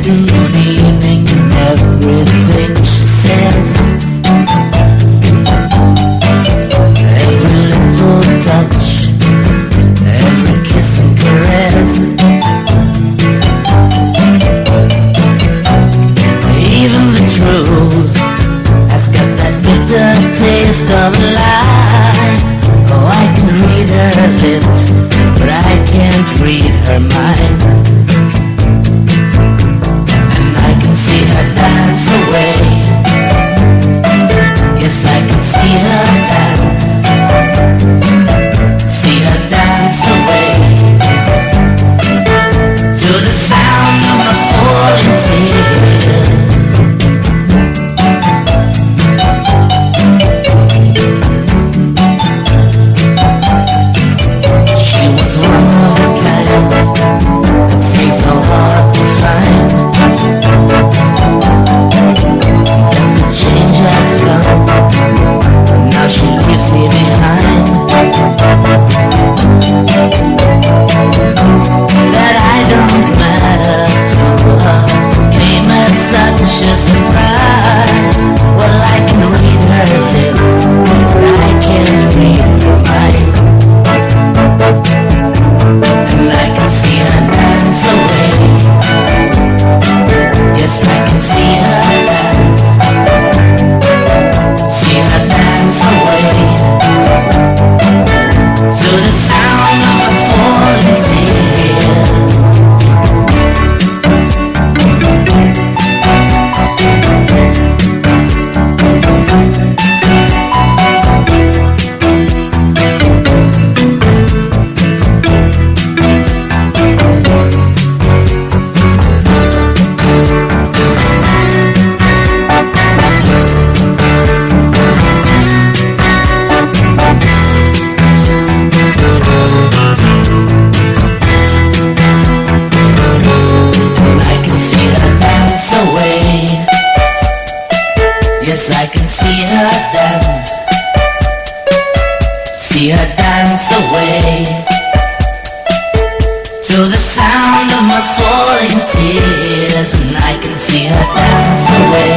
Meaning in everything she says, every little touch, every kiss and caress, even the truth has got that bitter taste of a lie. Oh, I can read her lips, but I can't read her mind. See her dance away. Yes, I can see her dance. See her dance away to the sound of my falling tears. She was one of a kind that seems so hard to find. Change has come, now she leaves me behind. That I don't matter to her came as such a surprise. Well, I can read her lips, but I can't read her mind. And I can see her dance away. Yes, I can see her dance. See her dance away to the sound of her falling tears. Yes, I can see her dance. See her dance away to the sound of my falling tears. And I can see her dance away